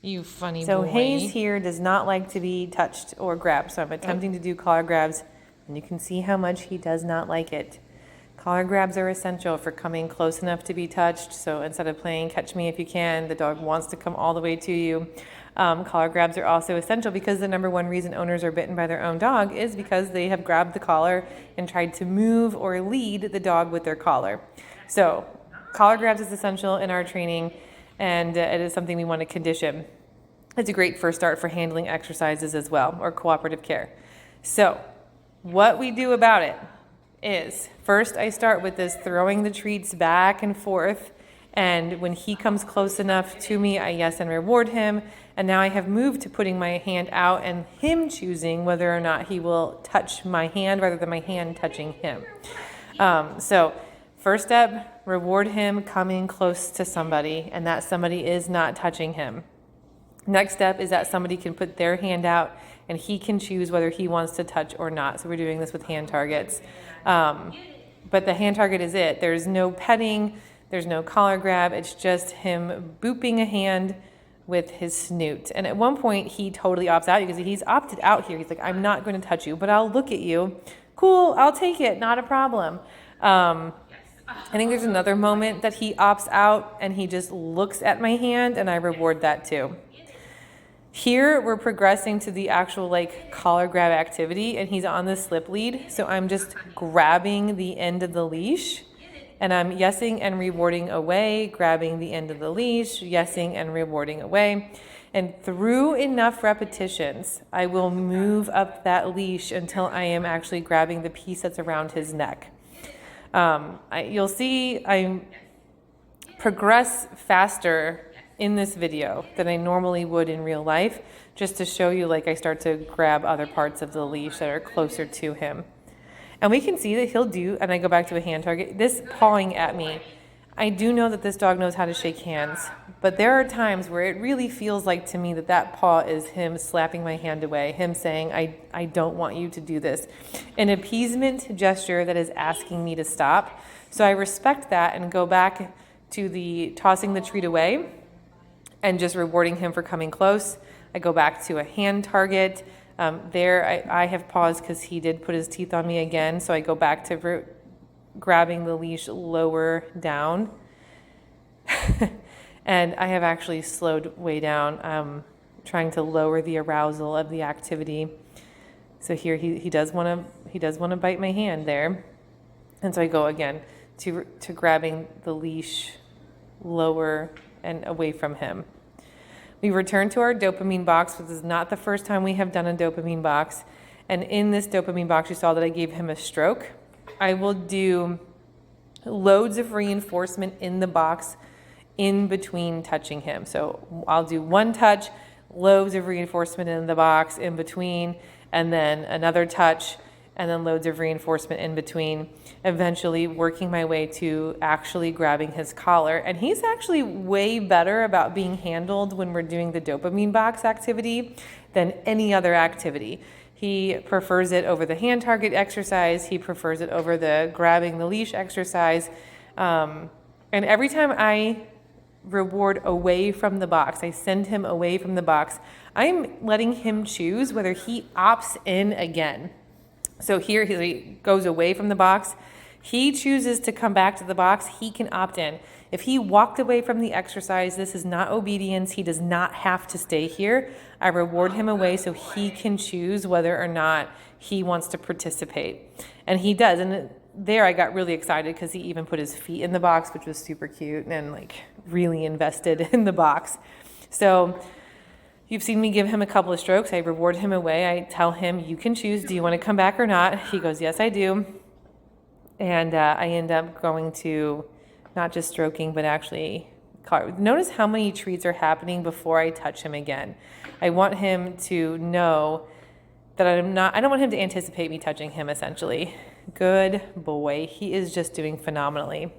You funny So boy. Hayes here does not like to be touched or grabbed. So I'm attempting to do collar grabs, and you can see how much he does not like it. Collar grabs are essential for coming close enough to be touched. So instead of playing catch me if you can, the dog wants to come all the way to you. Collar grabs are also essential because the number one reason owners are bitten by their own dog is because they have grabbed the collar and tried to move or lead the dog with their collar. So collar grabs is essential in our training, and it is something we want to condition. It's a great first start for handling exercises as well, or cooperative care. So what we do about it is, first I start with this throwing the treats back and forth, and when he comes close enough to me, I yes and reward him. And now I have moved to putting my hand out and him choosing whether or not he will touch my hand rather than my hand touching him. So first step, reward him coming close to somebody, and that somebody is not touching him. Next step is that somebody can put their hand out and he can choose whether he wants to touch or not. So we're doing this with hand targets. But the hand target is it. There's no petting, there's no collar grab. It's just him booping a hand with his snoot. And at one point he totally opts out because he's opted out here. He's like, I'm not going to touch you, but I'll look at you. Cool, I'll take it, not a problem. I think there's another moment that he opts out and he just looks at my hand, and I reward that too. Here we're progressing to the actual collar grab activity, and he's on the slip lead. So I'm just grabbing the end of the leash, and I'm yesing and rewarding away, grabbing the end of the leash, yesing and rewarding away. And through enough repetitions, I will move up that leash until I am actually grabbing the piece that's around his neck. You'll see I progress faster in this video than I normally would in real life, just to show you I start to grab other parts of the leash that are closer to him. And we can see that he'll do, and I go back to a hand target, this pawing at me. I do know that this dog knows how to shake hands, but there are times where it really feels like to me that that paw is him slapping my hand away, him saying, I don't want you to do this. An appeasement gesture that is asking me to stop. So I respect that and go back to the tossing the treat away and just rewarding him for coming close. I go back to a hand target. I have paused because he did put his teeth on me again. So I go back to grabbing the leash lower down. And I have actually slowed way down, trying to lower the arousal of the activity. So here he does want to bite my hand there. And so I go again to grabbing the leash lower and away from him. We return to our dopamine box. This is not the first time we have done a dopamine box. And in this dopamine box, you saw that I gave him a stroke. I will do loads of reinforcement in the box in between touching him. So I'll do one touch, loads of reinforcement in the box in between, and then another touch, and then loads of reinforcement in between, eventually working my way to actually grabbing his collar. And he's actually way better about being handled when we're doing the dopamine box activity than any other activity. He prefers it over the hand target exercise. He prefers it over the grabbing the leash exercise. And every time I reward away from the box, I send him away from the box, I'm letting him choose whether he opts in again. So here he goes away from the box. He chooses to come back to the box. He can opt in. If he walked away from the exercise, this is not obedience. He does not have to stay here. I reward him away so he can choose whether or not he wants to participate. And he does. And there I got really excited because he even put his feet in the box, which was super cute, and really invested in the box. So you've seen me give him a couple of strokes. I reward him away. I tell him, you can choose. Do you want to come back or not? He goes, yes, I do. And I end up going to not just stroking, but actually, notice how many treats are happening before I touch him again. I want him to know that I don't want him to anticipate me touching him, essentially. Good boy. He is just doing phenomenally.